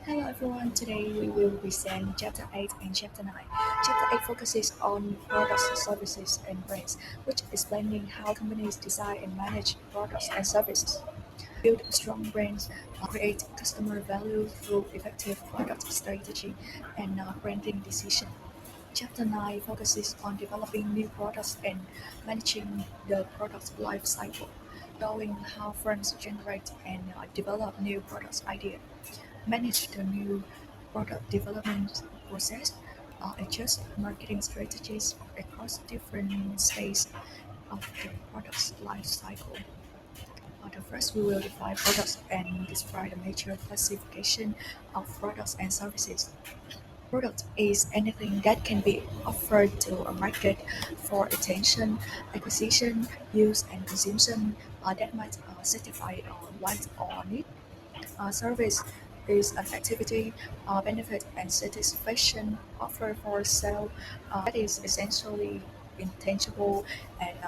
Hello everyone, today we will present Chapter 8 and Chapter 9. Chapter 8 focuses on products, services, and brands, which explaining how companies design and manage products and services, build strong brands, create customer value through effective product strategy, and branding decision. Chapter 9 focuses on developing new products and managing the product life cycle, showing how firms generate and develop new product ideas, manage the new product development process, adjust marketing strategies across different stages of the product's life cycle. The first, we will define products and describe the major classification of products and services. Product is anything that can be offered to a market for attention, acquisition, use, and consumption that might satisfy a want or need. Service is an activity, benefit, and satisfaction offered for sale that is essentially intangible and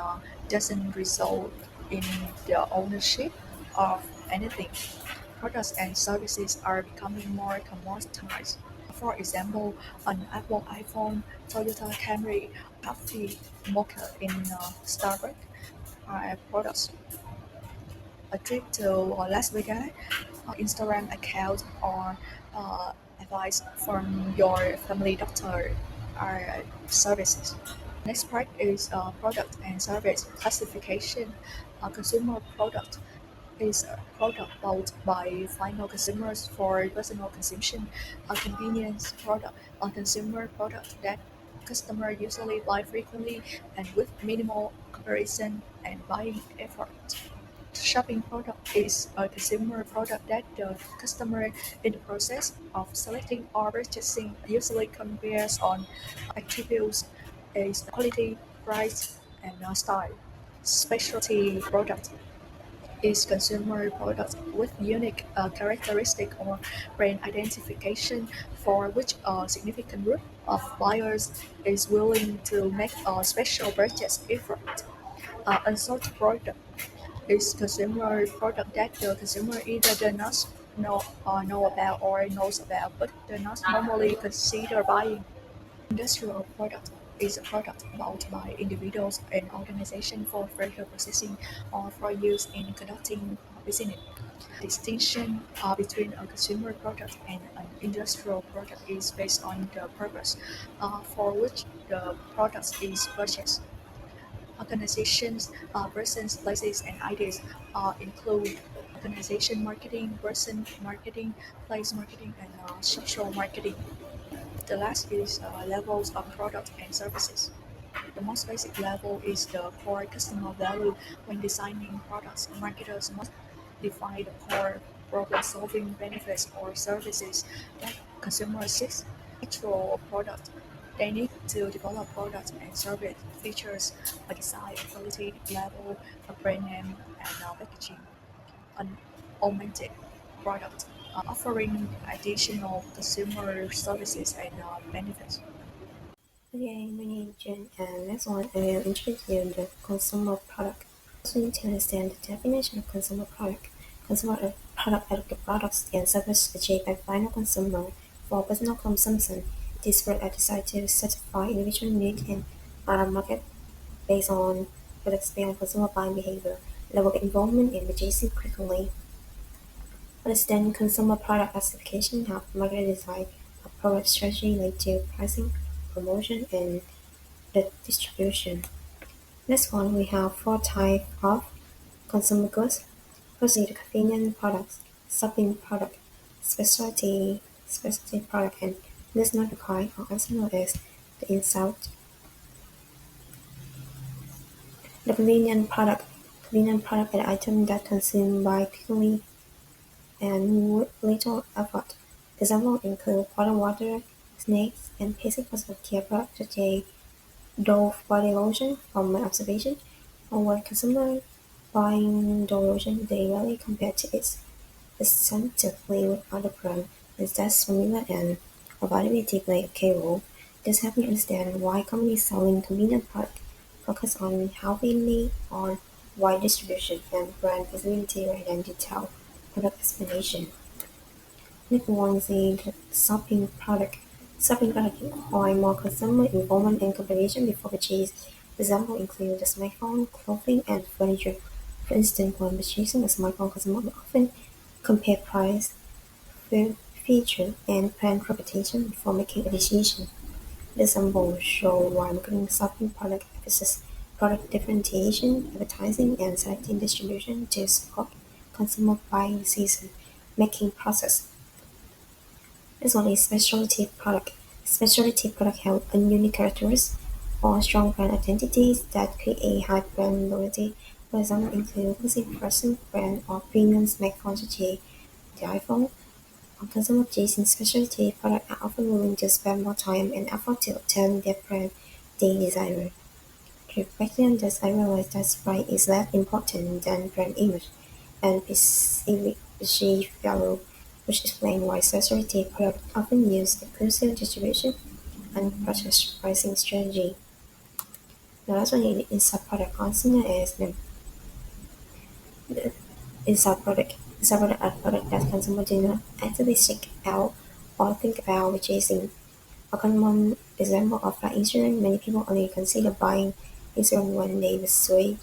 doesn't result in the ownership of anything. Products and services are becoming more commoditized. For example, an Apple iPhone, Toyota Camry, coffee mocha in Starbucks are products. A trip to Las Vegas, Instagram account, or advice from your family doctor are services. Next part is product and service classification. A consumer product is a product bought by final consumers for personal consumption. A convenience product, a consumer product that customer usually buy frequently and with minimal comparison and buying effort. Shopping product is a consumer product that the customer in the process of selecting or purchasing usually compares on attributes as quality, price, and style. Specialty product is consumer product with unique characteristic or brand identification for which a significant group of buyers is willing to make a special purchase effort. Unsold product is consumer product that the consumer either does not know about or knows about but does not normally consider buying. Industrial product is a product bought by individuals and organizations for further processing or for use in conducting business. Distinction between a consumer product and an industrial product is based on the purpose for which the product is purchased. Organizations, persons, places, and ideas include organization marketing, person marketing, place marketing, and social marketing. The last is levels of product and services. The most basic level is the core customer value. When designing products, marketers must define the core problem-solving benefits or services that consumers seek. Actual product. They need to develop products and service features, a design, quality level, a brand name, and packaging. An augmented product, offering additional consumer services and benefits. Okay, my name is Jen, and next one I will introduce you the consumer product. So you need to understand the definition of consumer product. Consumer product are the products and services achieved by final consumer for personal consumption. These products are designed to satisfy individual needs and are marketed based on consumer buying behavior, level of involvement, and purchasing frequently. Understanding consumer product classification helps market design a product strategy linked to pricing, promotion, and the distribution. Next one, we have four types of consumer goods. Firstly, the convenient products, shopping product, specialty product, and this not required or also known as the insult. The convenient product are items that consumed by quickly and with little effort. Examples include bottled water, snacks, and basic personal care products such as Dove body lotion. From my observation, when consumers buying Dove lotion, they rarely compare to its extensively with other brands, as that's familiar and availability play a key role. This helps me understand why companies selling convenient products focus on convenience on wide distribution and brand visibility rather than detailed product explanation. Next one is the shopping product. Shopping product require more consumer involvement and comparison before purchase. Examples include the smartphone, clothing, and furniture. For instance, when purchasing a smartphone, consumers often compare price, feature, and brand reputation before making a decision. Examples show why marketing shopping product emphasis product differentiation, advertising, and selecting distribution to support consumer buying decision making process. This one is specialty product. Specialty product have a unique characteristics or strong brand identities that create high brand loyalty. For example, include exclusive person brand or premium smartphones such as the iPhone. Consumers chasing specialty products are often willing to spend more time and effort to obtain their brand they desire. Reflecting on this, I realized that price is less important than brand image and perceived value, which explains why specialty products often use exclusive distribution and purchase pricing strategy. The last one is a product consumer is is a product that consumers do not actively seek out or think about purchasing. A common example of life insurance, many people only consider buying insurance when they persuade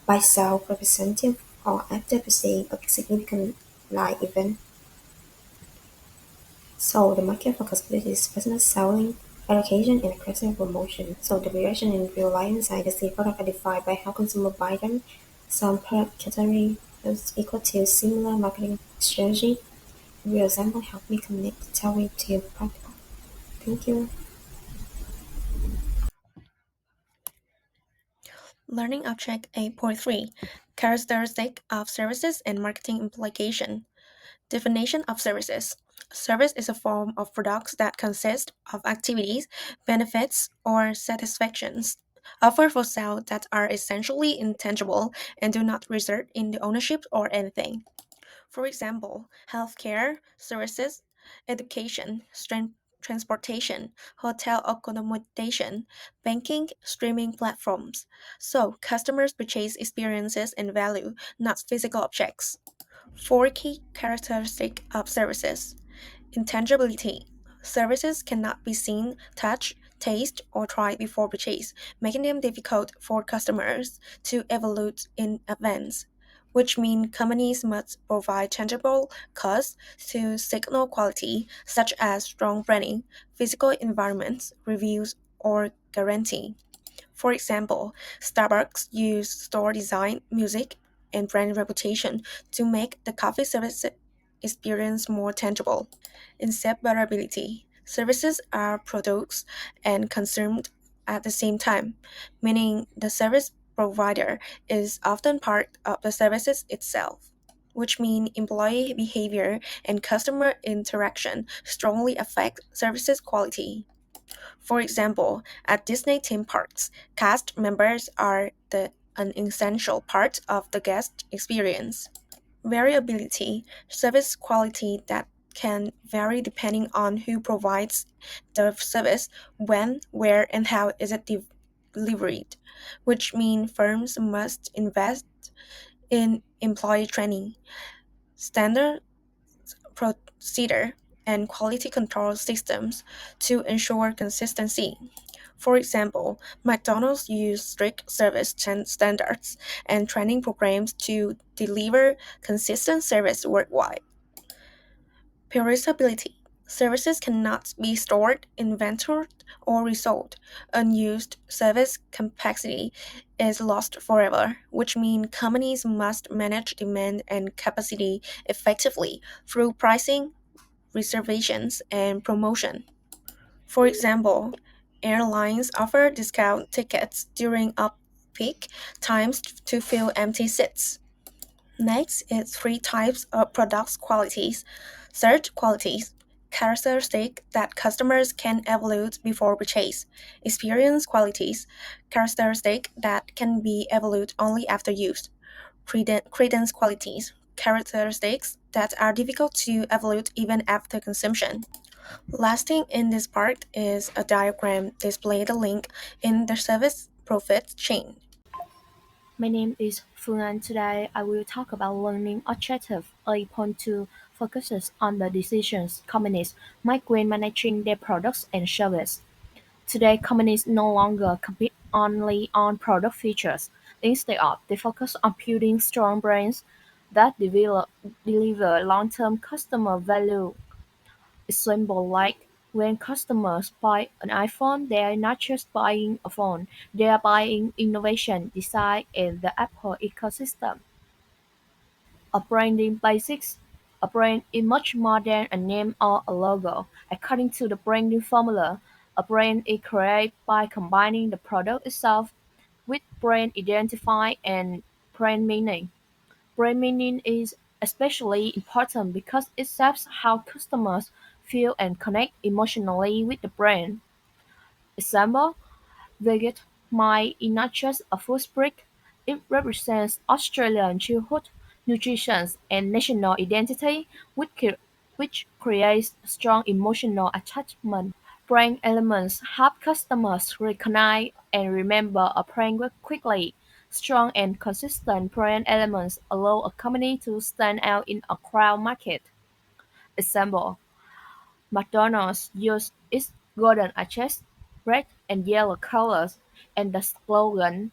by sales representative or after perceiving a significant life event. So the market focus is business selling, education, and aggressive promotion. So the variation in real life inside the same product are defined by how consumers buy them. Some product category is equal to similar marketing strategy. Real example help me connect the theory to practical. Thank you. Learning Object 8.3 Characteristic of Services and Marketing Implication. Definition of services. Service is a form of products that consist of activities, benefits, or satisfactions offered for sale that are essentially intangible and do not result in the ownership or anything. For example, healthcare services, education, transportation, hotel accommodation, banking, streaming platforms. So, customers purchase experiences and value, not physical objects. Four key characteristics of services. Intangibility. Services cannot be seen, touched, tasted, or tried before purchase, making them difficult for customers to evaluate in advance, which means companies must provide tangible costs to signal quality, such as strong branding, physical environments, reviews, or guarantee. For example, Starbucks use store design, music, and brand reputation to make the coffee service experience more tangible. Inseparability. Services are produced and consumed at the same time, meaning the service provider is often part of the services itself, which mean employee behavior and customer interaction strongly affect services quality. For example, at Disney theme parks, cast members are an essential part of the guest experience. Variability, service quality that can vary depending on who provides the service, when, where, and how is it delivered, which means firms must invest in employee training, standard procedure, and quality control systems to ensure consistency. For example, McDonald's use strict service standards and training programs to deliver consistent service worldwide. Perishability. Services cannot be stored, inventoried, or resold. Unused service capacity is lost forever, which means companies must manage demand and capacity effectively through pricing, reservations, and promotion. For example, airlines offer discount tickets during off-peak times to fill empty seats. Next is three types of product qualities. Search qualities, characteristics that customers can evaluate before purchase. Experience qualities, characteristics that can be evaluated only after use. Credence qualities, characteristics that are difficult to evaluate even after consumption. Lasting in this part is a diagram display the link in the service profit chain. My name is Phương An. Today I will talk about learning objective 8.2 focuses on the decisions companies make when managing their products and services. Today, companies no longer compete only on product features. Instead, they focus on building strong brands that deliver long-term customer value. Example like when customers buy an iPhone, they are not just buying a phone, they are buying innovation, design, and the Apple ecosystem. A branding basics: a brand is much more than a name or a logo. According to the branding formula, a brand is created by combining the product itself with brand identifier and brand meaning. Brand meaning is especially important because it shapes how customers feel and connect emotionally with the brand. Example: Vegemite is not just a food brick, it represents Australian childhood, nutrition, and national identity, which creates strong emotional attachment. Brand elements help customers recognize and remember a brand quickly. Strong and consistent brand elements allow a company to stand out in a crowded market. Example: McDonald's used its golden arches, red and yellow colors, and the slogan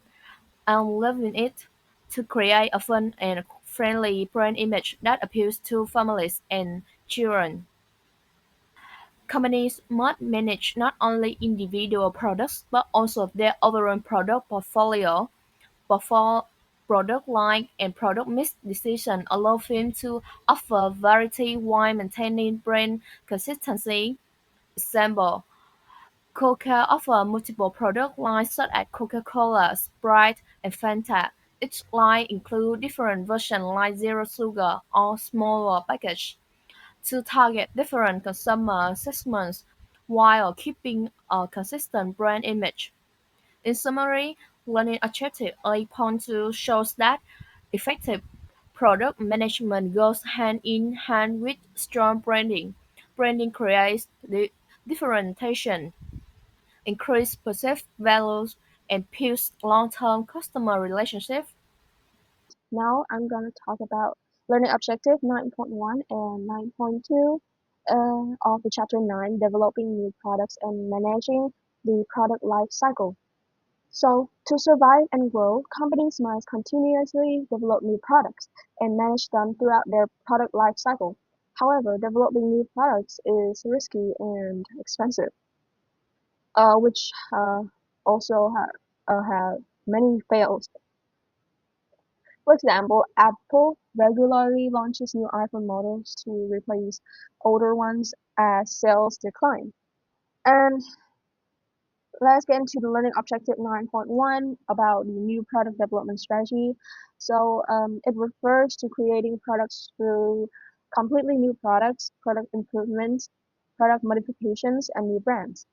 "I'm loving it" to create a fun and friendly brand image that appeals to families and children. Companies must manage not only individual products but also their overall product portfolio. Before product line and product mix decisions allow them to offer variety while maintaining brand consistency. Example: Coca offers multiple product lines such as Coca-Cola, Sprite, and Fanta. Each line includes different versions like zero sugar or smaller package to target different consumer segments while keeping a consistent brand image. In summary, learning objective 8.2 shows that effective product management goes hand in hand with strong branding. Branding creates the differentiation, increases perceived values, and builds long-term customer relationships. Now I'm going to talk about learning objective 9.1 and 9.2 of the chapter 9, developing new products and managing the product life cycle. So, to survive and grow, companies must continuously develop new products and manage them throughout their product life cycle. However, developing new products is risky and expensive, which also have many fails. For example, Apple regularly launches new iPhone models to replace older ones as sales decline. And let's get into the learning objective 9.1 about the new product development strategy. So it refers to creating products through completely new products, product improvements, product modifications, and new brands.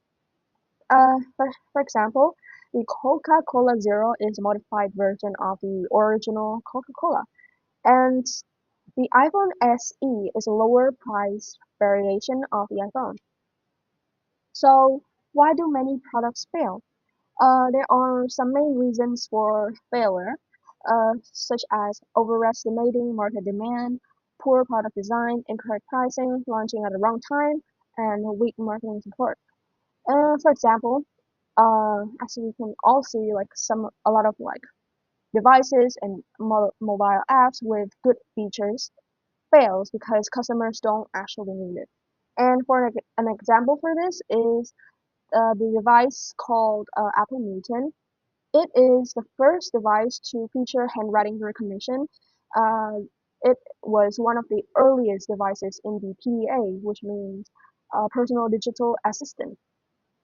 For example, the Coca-Cola Zero is a modified version of the original Coca-Cola. And the iPhone SE is a lower price variation of the iPhone. So why do many products fail? There are some main reasons for failure, such as overestimating market demand, poor product design, incorrect pricing, launching at the wrong time, and weak marketing support. For example, as you can all see, like a lot of like devices and mobile apps with good features fails because customers don't actually need it. And for an example for this is the device called Apple Newton. It is the first device to feature handwriting recognition. Uh, it was one of the earliest devices in the PDA, which means personal digital assistant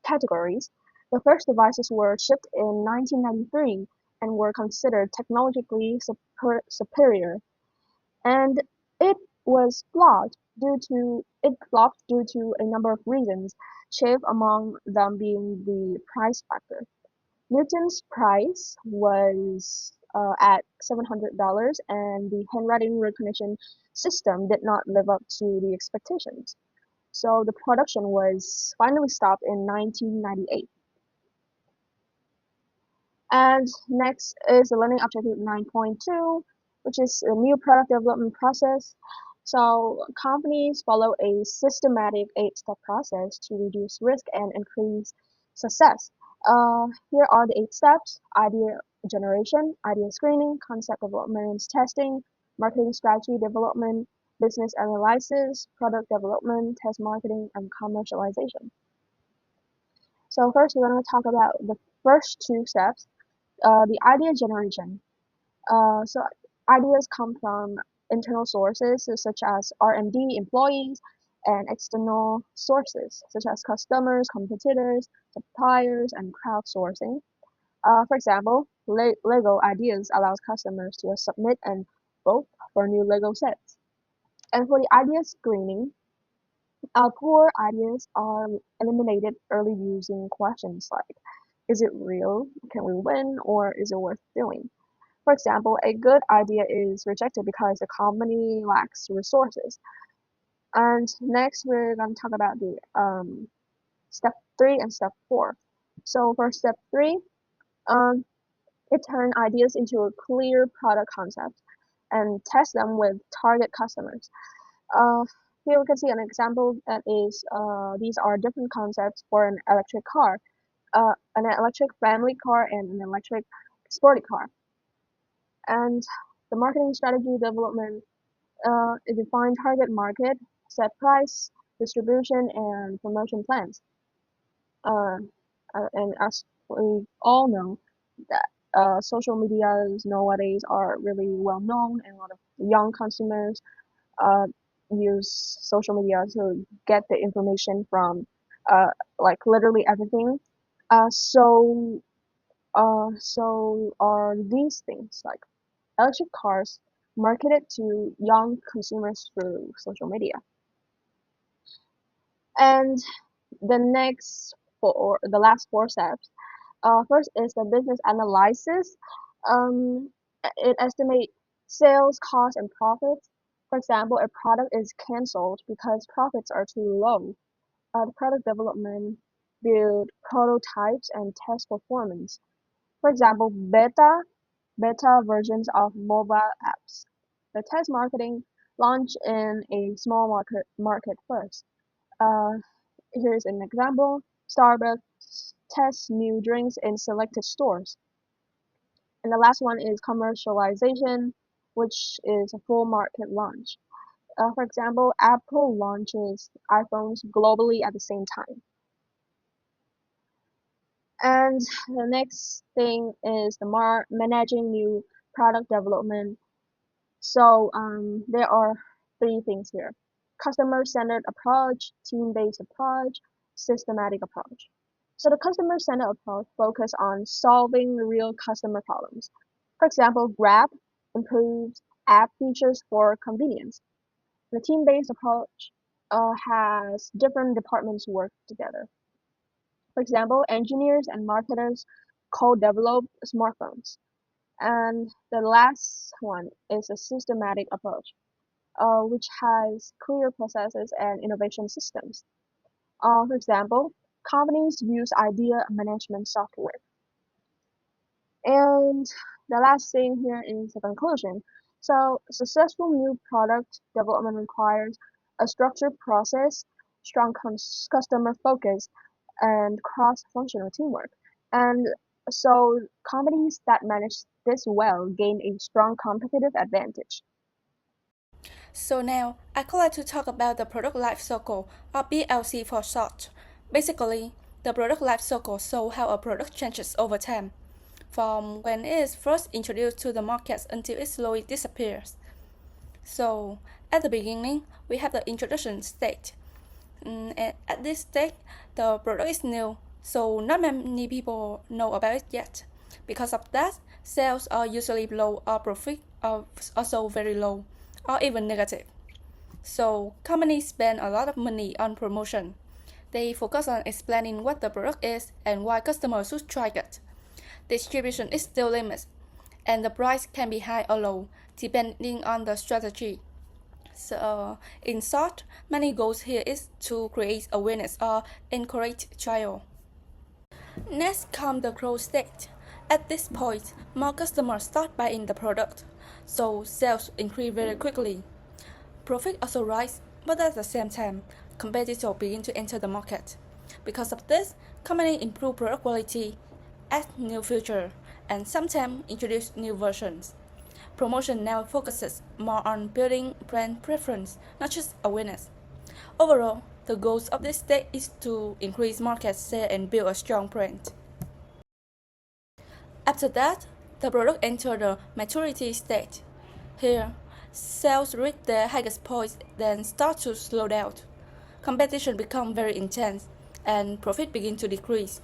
categories. The first devices were shipped in 1993 and were considered technologically superior, and it was flopped due to a number of reasons, chief among them being the price factor. Newton's price was at $700, and the handwriting recognition system did not live up to the expectations. So the production was finally stopped in 1998. And next is the learning objective 9.2, which is a new product development process. So companies follow a systematic 8-step process to reduce risk and increase success. Here are the 8 steps: idea generation, idea screening, concept development, testing, marketing strategy development, business analysis, product development, test marketing, and commercialization. So first, we're going to talk about the first 2 steps, the idea generation. So ideas come from internal sources such as R&D employees and external sources such as customers, competitors, suppliers, and crowdsourcing. For example, Lego Ideas allows customers to submit and vote for new Lego sets. And for the idea screening, poor ideas are eliminated early using questions like, is it real? Can we win? Or is it worth doing? For example, a good idea is rejected because the company lacks resources. And next, we're going to talk about the step 3 and step 4. So for step 3, um, it turns ideas into a clear product concept and test them with target customers. Uh, Here we can see an example that is these are different concepts for an electric car, an electric family car, and an electric sporty car. And the marketing strategy development, it defines target market, set price, distribution, and promotion plans. Uh, and as we all know, that social medias nowadays are really well known, and a lot of young consumers uh, use social media to get the information from uh, like literally everything. So are these things like electric cars marketed to young consumers through social media. And the last 4 steps. First is the business analysis. Um, it estimates sales, cost, and profits. For example, a product is canceled because profits are too low. The product development build prototypes and test performance. For example, beta versions of mobile apps. The test marketing launch in a small market first. Uh, Here's an example. Starbucks tests new drinks in selected stores. And the last one is commercialization, which is a full market launch. For example, Apple launches iPhones globally at the same time. And the next thing is the managing new product development. So there are 3 things here: customer-centered approach, team-based approach, systematic approach. So the customer-centered approach focuses on solving real customer problems. For example, Grab improves app features for convenience. The team-based approach has different departments work together. For example, engineers and marketers co-develop smartphones. And the last one is a systematic approach, which has clear processes and innovation systems. For example, companies use idea management software. And the last thing here is the conclusion. So successful new product development requires a structured process, strong customer focus, and cross-functional teamwork. And so companies that manage this well gain a strong competitive advantage. So now, I'd like to talk about the product life cycle, or PLC for short. Basically, the product life cycle shows how a product changes over time, from when it is first introduced to the market until it slowly disappears. So, at the beginning, we have the introduction stage. And at this stage, the product is new, so not many people know about it yet. Because of that, sales are usually low or profit are also very low or even negative. So companies spend a lot of money on promotion. They focus on explaining what the product is and why customers should try it. Distribution is still limited, and the price can be high or low, depending on the strategy. So, in short, main goals here is to create awareness or encourage trial. Next comes the growth stage. At this point, more customers start buying the product, so sales increase very quickly. Profit also rise, but at the same time, competitors begin to enter the market. Because of this, companies improve product quality, add new features, and sometimes introduce new versions. Promotion now focuses more on building brand preference, not just awareness. Overall, the goal of this stage is to increase market share and build a strong brand. After that, the product enters the maturity stage. Here, sales reach their highest point, then start to slow down. Competition becomes very intense, and profit begin to decrease.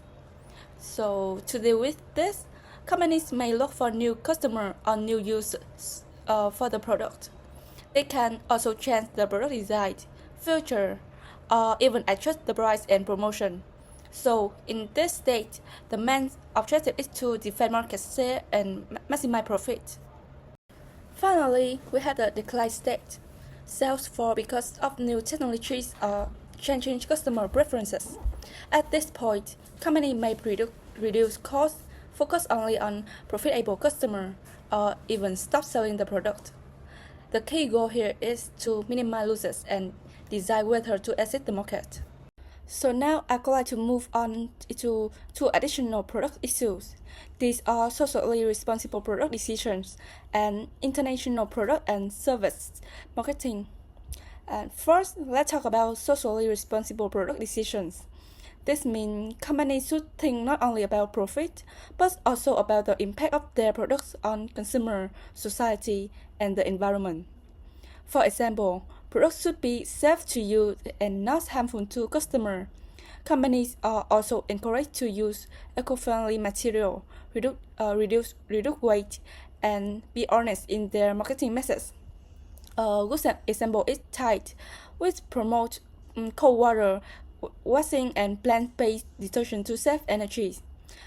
So, to deal with this, companies may look for new customers or new users for the product. They can also change the product design, feature, or even adjust the price and promotion. So, in this stage, the main objective is to defend market share and maximize profit. Finally, we had the decline stage. Sales fall because of new technologies or changing customer preferences. At this point, company may reduce costs, focus only on profitable customers, or even stop selling the product. The key goal here is to minimize losses and decide whether to exit the market. So now I'd like to move on to two additional product issues. These are socially responsible product decisions and international product and service marketing. And first, let's talk about socially responsible product decisions. This means companies should think not only about profit, but also about the impact of their products on consumer, society, and the environment. For example, products should be safe to use and not harmful to customers. Companies are also encouraged to use eco-friendly material, reduce weight, and be honest in their marketing methods. A good example is Tide, which promotes cold water washing and plant-based detergent to save energy.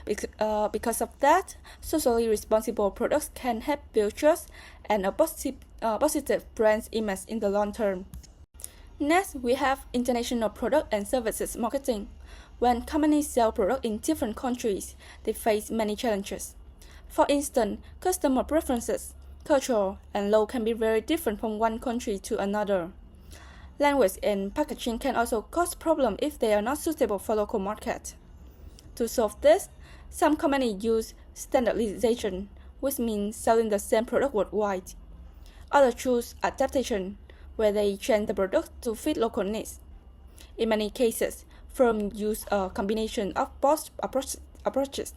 Because of that, socially responsible products can help build trust and a positive brand image in the long term. Next, we have international product and services marketing. When companies sell products in different countries, they face many challenges. For instance, customer preferences, culture, and law can be very different from one country to another. Language and packaging can also cause problems if they are not suitable for local market. To solve this, some companies use standardization, which means selling the same product worldwide. Others choose adaptation, where they change the product to fit local needs. In many cases, firms use a combination of both approaches.